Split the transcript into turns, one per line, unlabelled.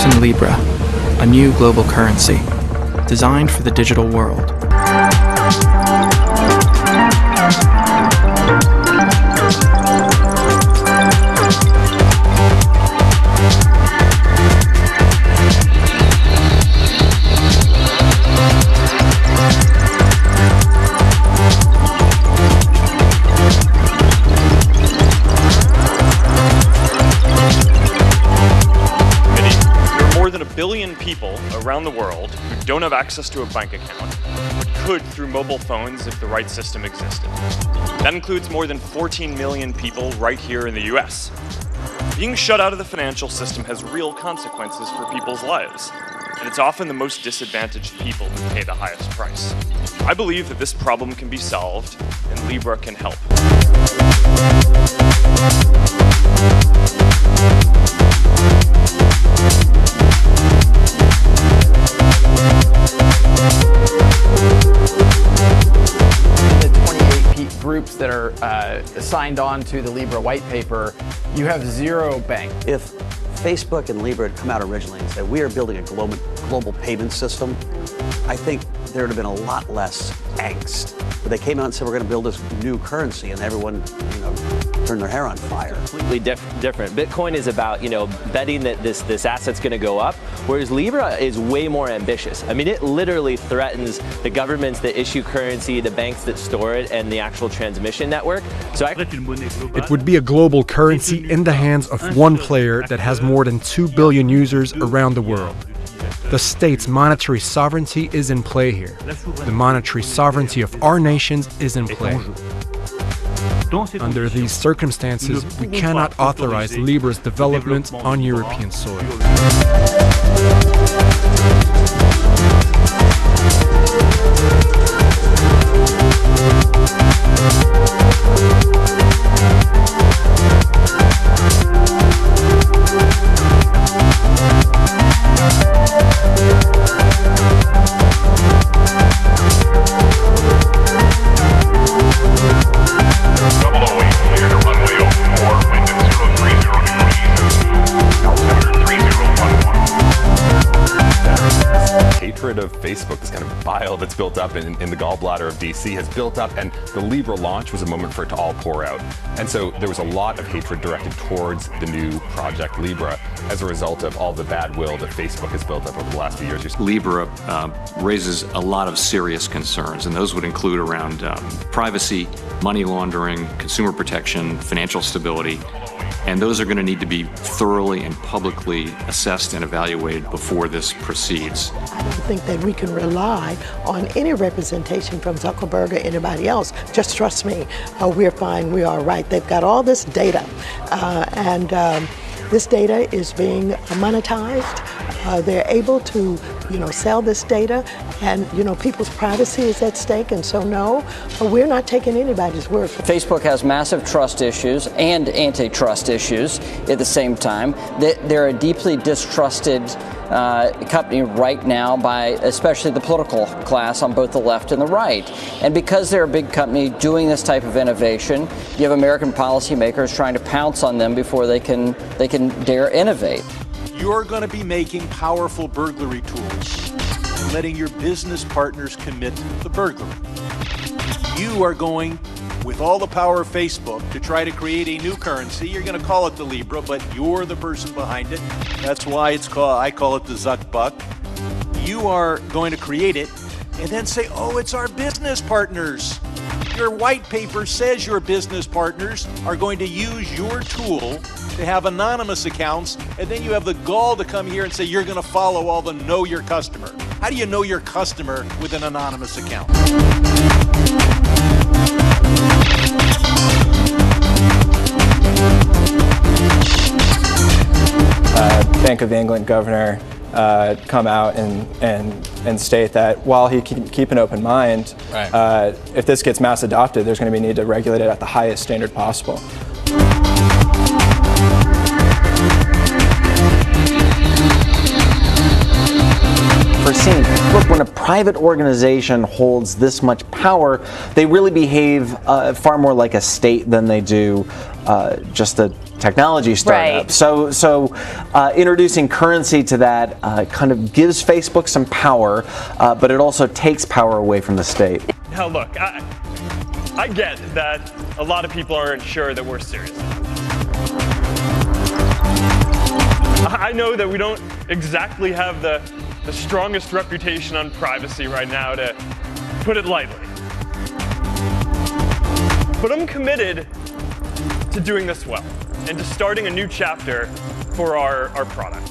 Introducing Libra, a new global currency designed for the digital world.
Billion people around the world who don't have access to a bank account, but could through mobile phones if the right system existed. That includes more than 14 million people right here in the US. Being shut out of the financial system has real consequences for people's lives, and it's often the most disadvantaged people who pay the highest price. I believe that this problem can be solved, and Libra can help.
Groups that are signed on to the Libra white paper, you have zero bank.
If Facebook and Libra had come out originally and said, we are building a global payment system, I think there would have been a lot less angst. But they came out and said, we're going to build this new currency, and everyone, turned their hair on fire.
Completely different. Bitcoin is about, betting that this asset's going to go up, whereas Libra is way more ambitious. I mean, it literally threatens the governments that issue currency, the banks that store it, and the actual transmission network. So
it would be a global currency in the hands of one player that has more than 2 billion users around the world. The state's monetary sovereignty is in play here. The monetary sovereignty of our nations is in play. Under these circumstances, we cannot authorize Libra's development on European soil.
Of Facebook, this kind of bile that's built up in the gallbladder of DC has built up, and the Libra launch was a moment for it to all pour out. And so there was a lot of hatred directed towards the new project Libra as a result of all the bad will that Facebook has built up over the last few years.
Libra raises a lot of serious concerns, and those would include around privacy, money laundering, consumer protection, financial stability. And those are going to need to be thoroughly and publicly assessed and evaluated before this proceeds.
I don't think that we can rely on any representation from Zuckerberg or anybody else. Just trust me, we're fine, we are right. They've got all this data, and this data is being monetized. They're able to, sell this data, and, people's privacy is at stake, and so no, we're not taking anybody's word for it.
Facebook has massive trust issues and antitrust issues at the same time. They're a deeply distrusted company right now by especially the political class on both the left and the right. And because they're a big company doing this type of innovation, you have American policymakers trying to pounce on them before they can dare innovate.
You're going to be making powerful burglary tools and letting your business partners commit the burglary. You are going, with all the power of Facebook, to try to create a new currency. You're going to call it the Libra, but you're the person behind it. That's why I call it the Zuck Buck. You are going to create it and then say, oh, it's our business partners. Your white paper says your business partners are going to use your tool to have anonymous accounts, and then you have the gall to come here and say you're going to follow all the know your customer. How do you know your customer with an anonymous account?
Bank of England governor come out and state that while he can keep an open mind, if this gets mass adopted, there's going to be a need to regulate it at the highest standard possible.
Foreseen. Look, when a private organization holds this much power, they really behave far more like a state than they do just a technology startup.
Right.
So introducing currency to that kind of gives Facebook some power, but it also takes power away from the state.
Now look, I get that a lot of people aren't sure that we're serious. I know that we don't exactly have the strongest reputation on privacy right now, to put it lightly. But I'm committed to doing this well and to starting a new chapter for our product.